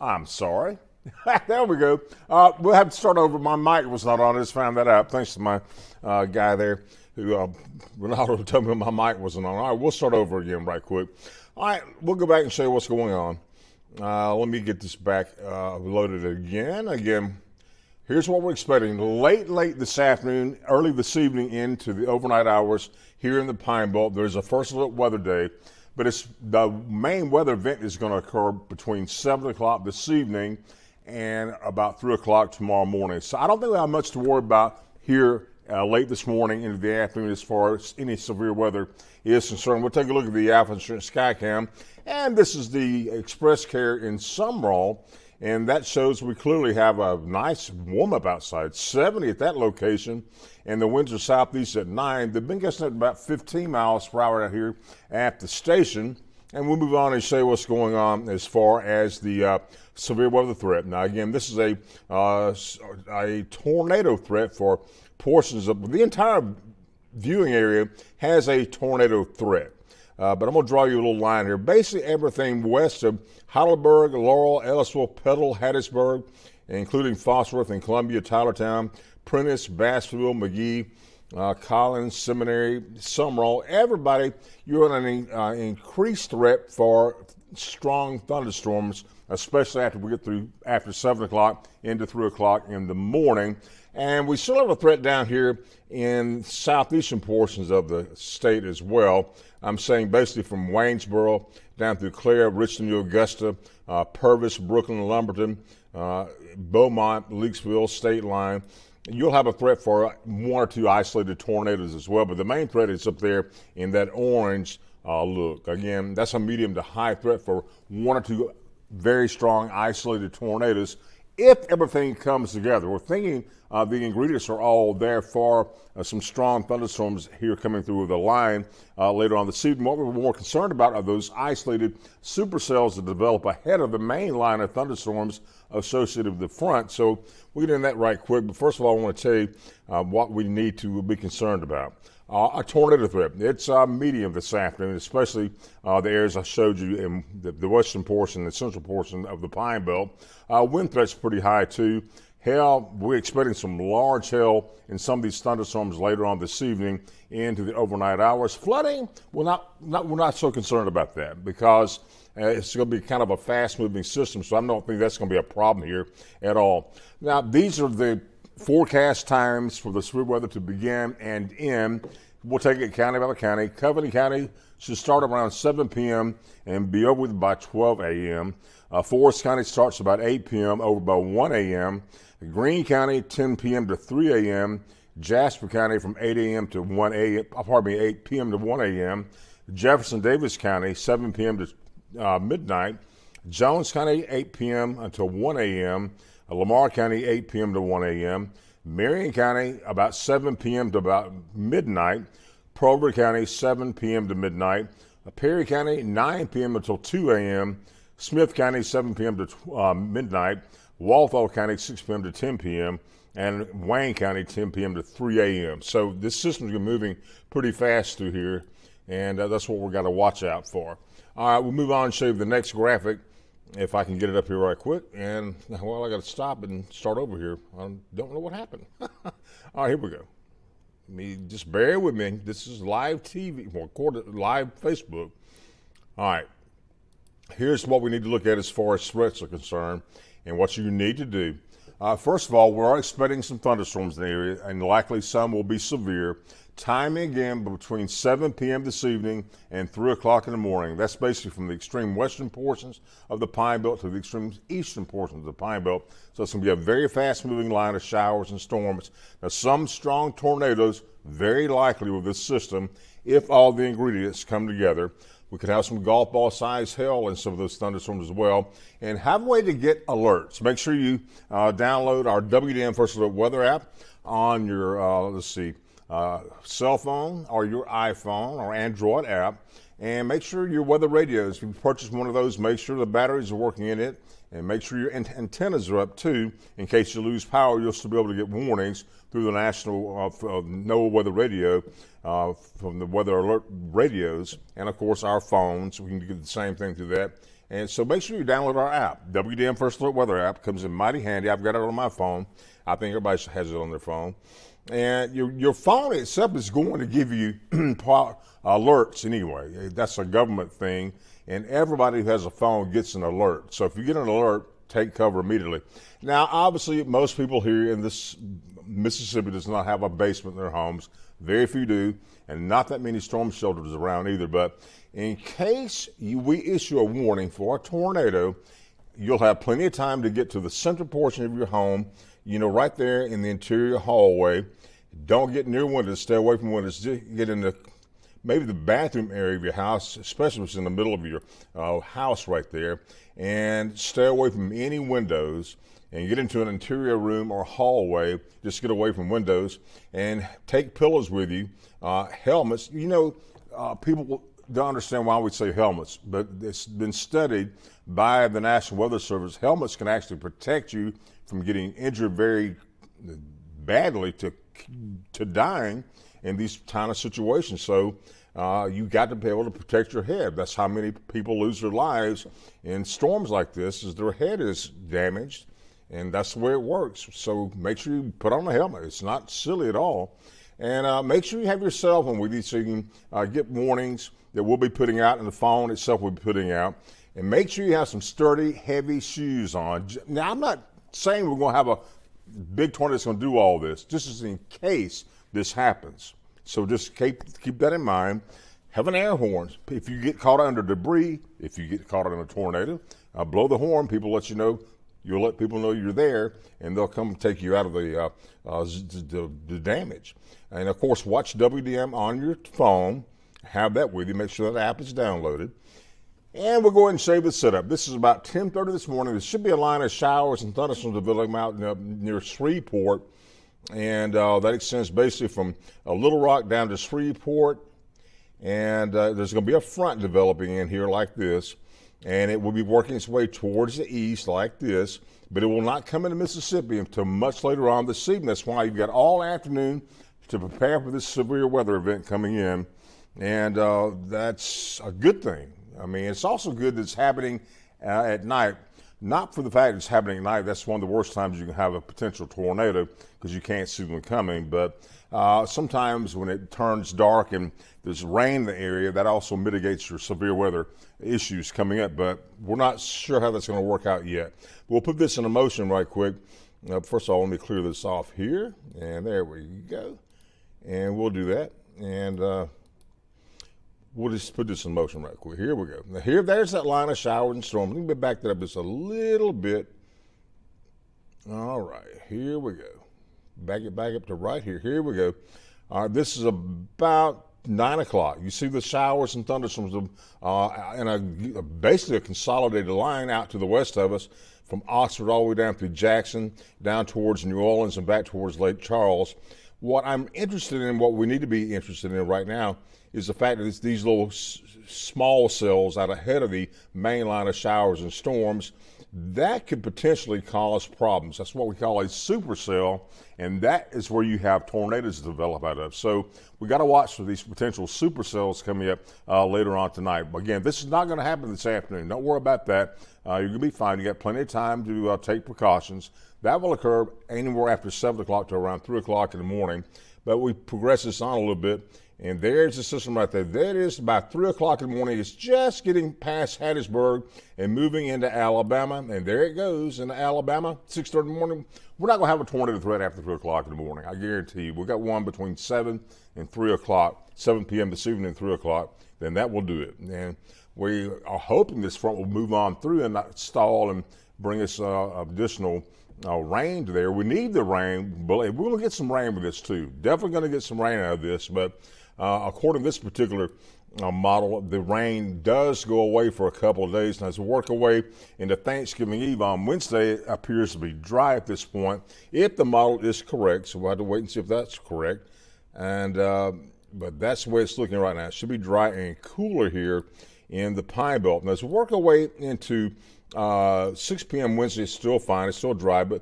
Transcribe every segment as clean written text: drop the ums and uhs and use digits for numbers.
I'm sorry. There we go. We'll have to start over. My mic was not on. I just found that out. Thanks to my guy there who, Ronaldo told me my mic wasn't on. All right, we'll start over again right quick. All right, we'll go back and show you what's going on. Let me get this back loaded again. Here's what we're expecting. Late this afternoon, early this evening into the overnight hours here in the Pine Belt. There's a first look weather day, but the main weather event is going to occur between 7 o'clock this evening and about 3 o'clock tomorrow morning. So I don't think we have much to worry about here late this morning into the afternoon as far as any severe weather is concerned. We'll take a look at the Alpha Insurance Skycam, and this is the Express Care in Sumrall. And that shows we clearly have a nice warm-up outside, 70 at that location, and the winds are southeast at 9. They've been gusting at about 15 miles per hour out here at the station. And we'll move on and show you what's going on as far as the severe weather threat. Now, again, this is a tornado threat for portions of the entire viewing area has a tornado threat. But I'm going to draw you a little line here. Basically, everything west of Heidelberg, Laurel, Ellisville, Petal, Hattiesburg, including Fosworth and Columbia, Tylertown, Prentice, Bassville, McGee, Collins, Seminary, Sumrall, everybody, you're on an increased threat for strong thunderstorms, especially after we get through after 7 o'clock into 3 o'clock in the morning. And we still have a threat down here in southeastern portions of the state as well. I'm saying basically from Waynesboro down through Clare, Richland, Augusta, Purvis, Brooklyn, Lumberton, Beaumont, Leakesville, State Line. You'll have a threat for one or two isolated tornadoes as well, but the main threat is up there in that orange look. Again, that's a medium to high threat for one or two very strong isolated tornadoes if everything comes together. We're thinking the ingredients are all there for some strong thunderstorms here coming through the line later on this evening. What we're more concerned about are those isolated supercells that develop ahead of the main line of thunderstorms associated with the front. So we'll get into that right quick. But first of all, I want to tell you what we need to be concerned about. A tornado threat. It's medium this afternoon, especially the areas I showed you in the western portion, the central portion of the Pine Belt. Wind threat's pretty high too. Hail, we're expecting some large hail in some of these thunderstorms later on this evening into the overnight hours. Flooding, we're not so concerned about that because it's going to be kind of a fast-moving system, so I don't think that's going to be a problem here at all. Now, these are the forecast times for the severe weather to begin and end. We'll take it county by county. Covington County should start around 7 p.m. and be over with by 12 a.m. Forest County starts about 8 p.m. over by 1 a.m. Greene County 10 p.m. to 3 a.m. Jasper County from 8 a.m. to 1 a.m. 8 p.m. to 1 a.m. Jefferson Davis County 7 p.m. to midnight. Jones County 8 p.m. until 1 a.m. Lamar County 8 p.m. to 1 a.m. Marion County about 7 p.m. to about midnight. Prover County 7 p.m. to midnight. Perry County 9 p.m. until 2 a.m. Smith County 7 p.m. to midnight. Walthall County 6 p.m. to 10 p.m. and Wayne County 10 p.m. to 3 a.m. So this system's moving pretty fast through here, and that's what we've got to watch out for. All right, we'll move on and show you the next graphic. If I can get it up here right quick, and well, I got to stop and start over here. I don't know what happened. All right, here we go. Just bear with me. This is live TV, recorded live Facebook. All right, here's what we need to look at as far as threats are concerned, and what you need to do. First of all, we're expecting some thunderstorms in the area, and likely some will be severe. Timing again between 7 p.m. this evening and 3 o'clock in the morning. That's basically from the extreme western portions of the Pine Belt to the extreme eastern portions of the Pine Belt. So it's going to be a very fast-moving line of showers and storms. Now, some strong tornadoes, very likely with this system, if all the ingredients come together. We could have some golf ball size hail in some of those thunderstorms as well. And have a way to get alerts. Make sure you download our WDAM First Alert Weather app on your, cell phone or your iPhone or Android app. And make sure your weather radios, if you purchase one of those, make sure the batteries are working in it. And make sure your antennas are up too. In case you lose power, you'll still be able to get warnings through the national NOAA weather radio from the weather alert radios. And of course, our phones. We can get the same thing through that. And so make sure you download our app. WDAM First Alert Weather app comes in mighty handy. I've got it on my phone. I think everybody has it on their phone. And your phone itself is going to give you alerts anyway. That's a government thing. And everybody who has a phone gets an alert. So if you get an alert, take cover immediately. Now, obviously, most people here in this Mississippi does not have a basement in their homes. Very few do, and not that many storm shelters around either. But in case we issue a warning for a tornado, you'll have plenty of time to get to the central portion of your home, right there in the interior hallway. Don't get near windows. Stay away from windows. Just get in maybe the bathroom area of your house, especially if it's in the middle of your house right there, and stay away from any windows and get into an interior room or hallway. Just get away from windows and take pillows with you, helmets. People don't understand why we say helmets, but it's been studied by the National Weather Service. Helmets can actually protect you from getting injured very badly to dying in these kind of situations. So you got to be able to protect your head. That's how many people lose their lives in storms like this, is their head is damaged, and that's the way it works. So make sure you put on a helmet. It's not silly at all. And make sure you have your cell phone with you so you can get warnings that we'll be putting out, and the phone itself will be putting out. And make sure you have some sturdy, heavy shoes on. Now, I'm not saying we're going to have a big tornado that's going to do all this, just as in case this happens. So just keep that in mind. Have an air horn. If you get caught under debris, if you get caught in a tornado, blow the horn. People let you know. You'll let people know you're there, and they'll come take you out of the damage. And of course, watch WDM on your phone. Have that with you. Make sure that app is downloaded. And we'll go ahead and save the setup. This is about 10:30 this morning. There should be a line of showers and thunderstorms developing out near Shreveport. And that extends basically from Little Rock down to Shreveport. And there's going to be a front developing in here like this. And it will be working its way towards the east like this. But it will not come into Mississippi until much later on this evening. That's why you've got all afternoon to prepare for this severe weather event coming in. And that's a good thing. I mean, it's also good that it's happening at night. Not for the fact it's happening at night. That's one of the worst times you can have a potential tornado because you can't see them coming. But sometimes when it turns dark and there's rain in the area, that also mitigates your severe weather issues coming up. But we're not sure how that's going to work out yet. We'll put this in motion right quick. First of all, let me clear this off here. And there we go. And we'll do that. And we'll just put this in motion right quick. Here we go. Now there's that line of showers and storms. Let me back that up just a little bit. All right, here we go. Back it back up to right here. Here we go. All right, this is about 9 o'clock. You see the showers and thunderstorms in basically a consolidated line out to the west of us, from Oxford all the way down through Jackson, down towards New Orleans and back towards Lake Charles. What I'm interested in, what we need to be interested in right now, is the fact that it's these little small cells out ahead of the main line of showers and storms that could potentially cause problems. That's what we call a supercell, and that is where you have tornadoes develop out of. So we got to watch for these potential supercells coming up later on tonight. Again, this is not going to happen this afternoon. Don't worry about that. You're going to be fine. You got plenty of time to take precautions. That will occur anywhere after 7 o'clock to around 3 o'clock in the morning. But we progress this on a little bit. And there's the system right there. There it is, about 3 o'clock in the morning. It's just getting past Hattiesburg and moving into Alabama. And there it goes into Alabama, 6:30 in the morning. We're not going to have a tornado threat after 3 o'clock in the morning. I guarantee you. We've got one between 7 and 3 o'clock, 7 p.m. this evening and 3 o'clock. Then that will do it. And we are hoping this front will move on through and not stall and bring us additional rain to there. We need the rain, but we're going to get some rain with this too. Definitely going to get some rain out of this, but according to this particular model, the rain does go away for a couple of days. And as we work away into Thanksgiving Eve on Wednesday, it appears to be dry at this point, if the model is correct. So we'll have to wait and see if that's correct. And but that's the way it's looking right now. It should be dry and cooler here in the Pine Belt. Now as we work our way into 6 p.m. Wednesday, it's still fine. It's still dry, but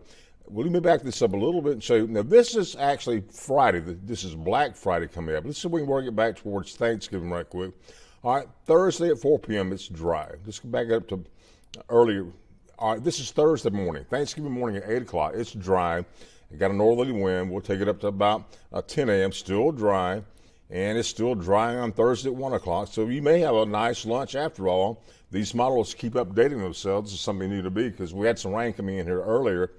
let me back this up a little bit and show you. Now, this is actually Friday. This is Black Friday coming up. Let's see if we can work it back towards Thanksgiving right quick. All right, Thursday at 4 p.m., it's dry. Let's go back up to earlier. All right, this is Thursday morning, Thanksgiving morning at 8 o'clock. It's dry. It got a northerly wind. We'll take it up to about 10 a.m. Still dry, and it's still dry on Thursday at 1 o'clock. So you may have a nice lunch after all. These models keep updating themselves. This is something new to be because we had some rain coming in here earlier.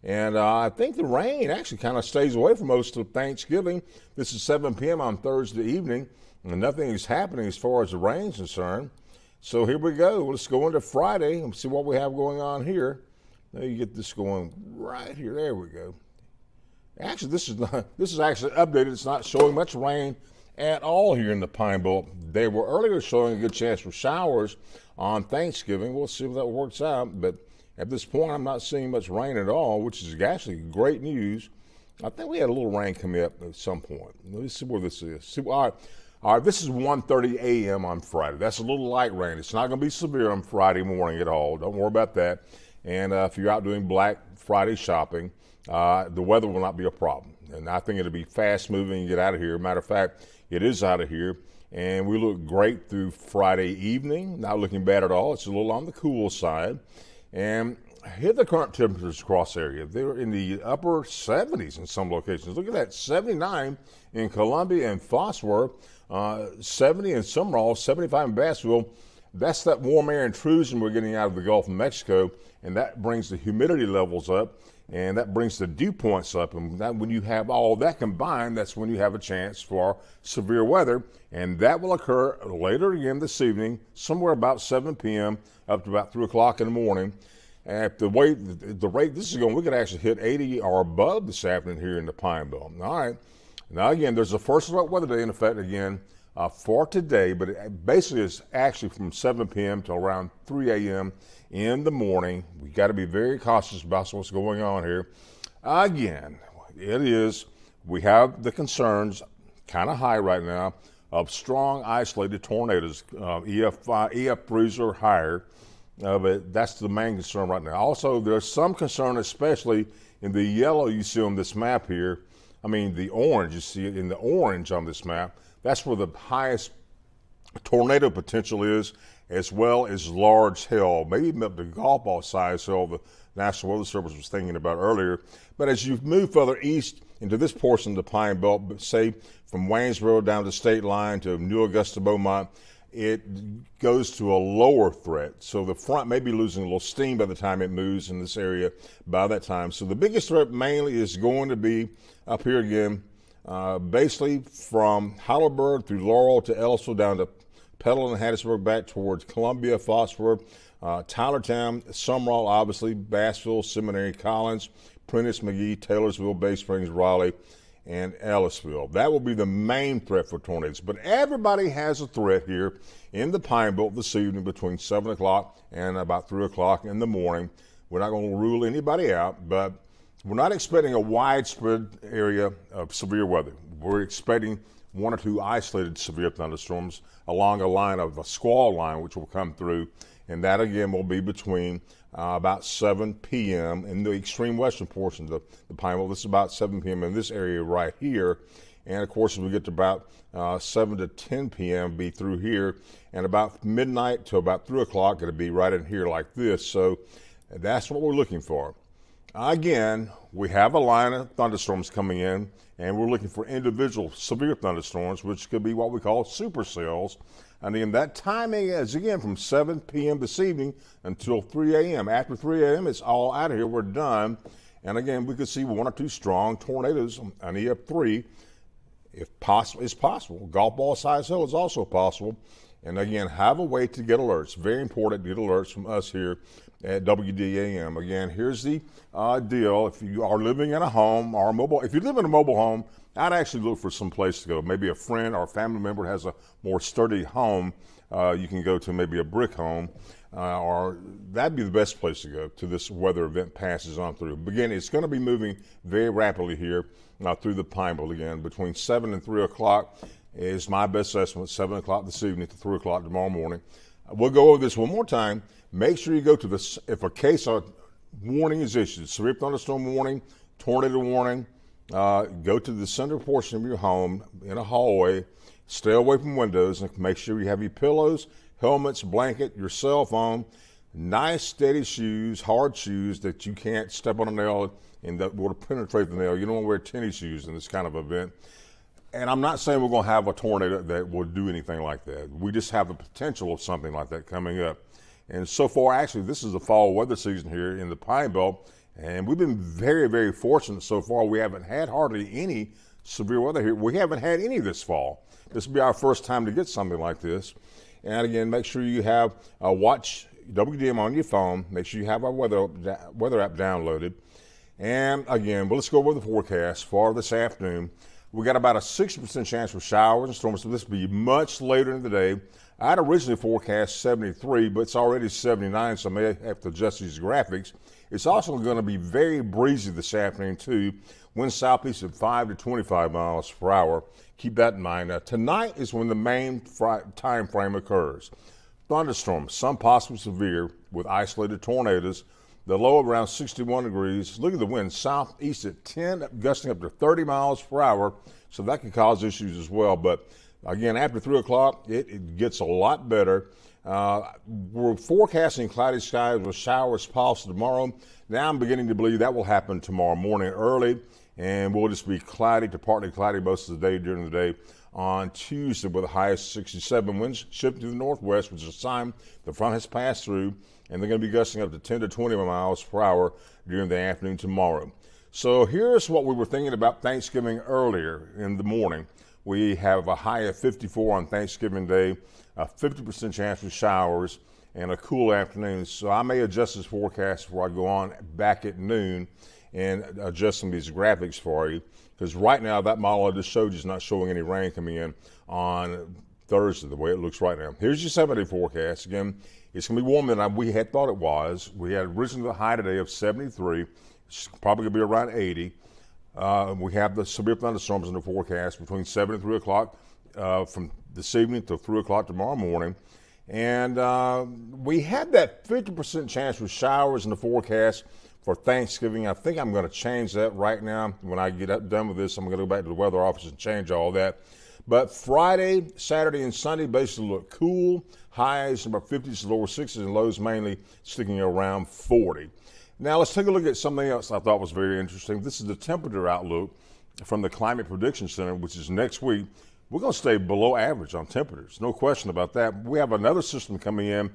And I think the rain actually kind of stays away from most of Thanksgiving. This is 7 p.m. on Thursday evening, and nothing is happening as far as the rain's concerned. So here we go. Let's go into Friday and see what we have going on here. Now you get this going right here. There we go. Actually, this is actually updated. It's not showing much rain at all here in the Pine Belt. They were earlier showing a good chance for showers on Thanksgiving. We'll see if that works out. But at this point, I'm not seeing much rain at all, which is actually great news. I think we had a little rain coming up at some point. Let's see where this is. All right, this is 1:30 a.m. on Friday. That's a little light rain. It's not going to be severe on Friday morning at all. Don't worry about that. And if you're out doing Black Friday shopping, the weather will not be a problem. And I think it'll be fast moving and get out of here. Matter of fact, it is out of here. And we look great through Friday evening. Not looking bad at all. It's a little on the cool side. And here the current temperatures across the area. They're in the upper 70s in some locations. Look at that, 79 in Columbia and Phosphor, 70 in Summerall, 75 in Bassville. That's that warm air intrusion we're getting out of the Gulf of Mexico, and that brings the humidity levels up, and that brings the dew points up. And that, when you have all that combined, that's when you have a chance for severe weather, and that will occur later again this evening, somewhere about 7 p.m. up to about 3 o'clock in the morning. At the rate this is going, we could actually hit 80 or above this afternoon here in the Pine Belt. All right. Now, again, there's a first alert weather day in effect again for today, but it basically is actually from 7 p.m. to around 3 a.m. in the morning. We got to be very cautious about what's going on here. Again, we have the concerns kind of high right now of strong isolated tornadoes, EF3s or higher. But that's the main concern right now. Also, there's some concern, especially in the yellow you see on this map here. I mean, the orange, you see it in the orange on this map. That's where the highest tornado potential is, as well as large hail, maybe even up to golf ball size hail the National Weather Service was thinking about earlier. But as you move further east into this portion of the Pine Belt, say from Waynesboro down the state line to New Augusta, Beaumont, it goes to a lower threat. So the front may be losing a little steam by the time it moves in this area by that time. So the biggest threat mainly is going to be up here again, basically from Heidelberg through Laurel to Ellisville down to Petaluma and Hattiesburg back towards Columbia, Phosphor, Tylertown, Summerall, obviously, Bassville, Seminary, Collins, Prentice, McGee, Taylorsville, Bay Springs, Raleigh, and Ellisville. That will be the main threat for tornadoes. But everybody has a threat here in the Pine Belt this evening between 7 o'clock and about 3 o'clock in the morning. We're not going to rule anybody out, but we're not expecting a widespread area of severe weather. We're expecting 1 or 2 isolated severe thunderstorms along a line of a squall line, which will come through. And that, again, will be between about 7 p.m. in the extreme western portion of the Pine Belt. This is about 7 p.m. in this area right here. And, of course, as we get to about 7 to 10 p.m., be through here. And about midnight to about 3 o'clock, it'll be right in here like this. So that's what we're looking for. Again, we have a line of thunderstorms coming in, and we're looking for individual severe thunderstorms, which could be what we call supercells. And then that timing is, again, from 7 p.m. this evening until 3 a.m. After 3 a.m., it's all out of here. We're done. And, again, we could see 1 or 2 strong tornadoes on EF3. If possible, it's possible. Golf ball size hail is also possible. And, again, have a way to get alerts. Very important to get alerts from us here at WDAM. Again, here's the deal. If you are living in a home or a mobile, if you live in a mobile home, I'd actually look for some place to go. Maybe a friend or a family member has a more sturdy home. You can go to maybe a brick home, or that'd be the best place to go to this weather event passes on through. But again, it's going to be moving very rapidly here through the Pine Belt again. Between 7 and 3 o'clock is my best estimate, 7 o'clock this evening to 3 o'clock tomorrow morning. We'll go over this one more time. Make sure you go to this, if a case of warning is issued, severe thunderstorm warning, tornado warning, go to the center portion of your home in a hallway, stay away from windows, and make sure you have your pillows, helmets, blanket, your cell phone. Nice, steady shoes, hard shoes that you can't step on a nail and that will penetrate the nail. You don't want to wear tennis shoes in this kind of event. And I'm not saying we're going to have a tornado that will do anything like that. We just have the potential of something like that coming up. And so far, actually, this is the fall weather season here in the Pine Belt. And we've been very, very fortunate so far. We haven't had hardly any severe weather here. We haven't had any this fall. This will be our first time to get something like this. And again, make sure you have watch WDAM on your phone. Make sure you have our weather app downloaded. And again, well, let's go over the forecast for this afternoon. We got about a 60% chance for showers and storms, so this will be much later in the day. I had originally forecast 73, but it's already 79, so I may have to adjust these graphics. It's also going to be very breezy this afternoon, too. Winds southeast at 5 to 25 miles per hour. Keep that in mind. Now, tonight is when the main time frame occurs. Thunderstorms, some possibly severe, with isolated tornadoes. The low around 61 degrees. Look at the wind southeast at 10, gusting up to 30 miles per hour. So that can cause issues as well. But again, after 3 o'clock, it gets a lot better. We're forecasting cloudy skies with showers possible tomorrow. Now I'm beginning to believe that will happen tomorrow morning early. And we'll just be cloudy to partly cloudy most of the day during the day on Tuesday with a high of 67. Winds shift to the northwest, which is a sign the front has passed through. And they're going to be gusting up to 10 to 20 miles per hour during the afternoon tomorrow. So here's what we were thinking about Thanksgiving earlier in the morning. We have a high of 54 on Thanksgiving Day, a 50% chance for showers, and a cool afternoon. So I may adjust this forecast before I go on back at noon and adjust some of these graphics for you. Because right now, that model I just showed you is not showing any rain coming in on Thursday, the way it looks right now. Here's your 7-day forecast. Again, it's going to be warmer than we had thought it was. We had originally the high today of 73. It's probably going to be around 80. We have the severe thunderstorms in the forecast between 7 and 3 o'clock from this evening till 3 o'clock tomorrow morning. And we had that 50% chance for showers in the forecast for Thanksgiving. I think I'm going to change that right now. When I get done with this, I'm going to go back to the weather office and change all that. But Friday, Saturday, and Sunday basically look cool. Highs about 50s to lower 60s, and lows mainly sticking around 40. Now let's take a look at something else I thought was very interesting. This is the temperature outlook from the Climate Prediction Center, which is next week. We're going to stay below average on temperatures. No question about that. We have another system coming in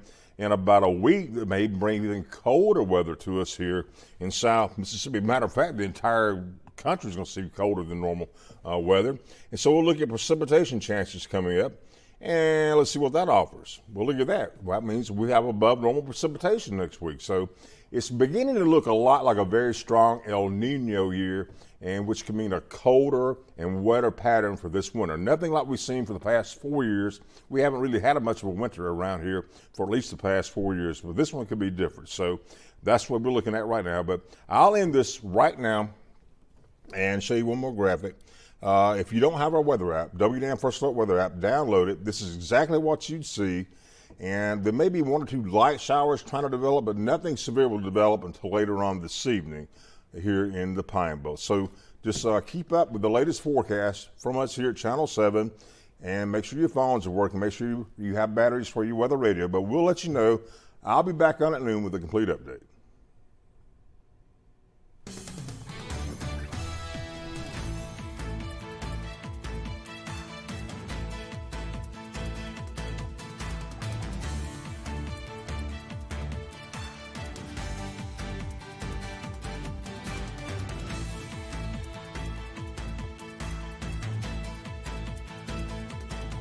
about a week that may bring even colder weather to us here in South Mississippi. Matter of fact, the entire country is going to see colder than normal weather. And so we'll look at precipitation chances coming up. And let's see what that offers. Well, look at that. Well, that means we have above normal precipitation next week. So it's beginning to look a lot like a very strong El Nino year, and which can mean a colder and wetter pattern for this winter. Nothing like we've seen for the past 4 years. We haven't really had much of a winter around here for at least the past 4 years, but this one could be different. So that's what we're looking at right now. But I'll end this right now and show you one more graphic. If you don't have our weather app, WDAM First Alert Weather app, download it. This is exactly what you'd see. And there may be 1 or 2 light showers trying to develop, but nothing severe will develop until later on this evening here in the Pine Belt. So just keep up with the latest forecast from us here at Channel 7, and make sure your phones are working. Make sure you have batteries for your weather radio. But we'll let you know. I'll be back on at noon with a complete update.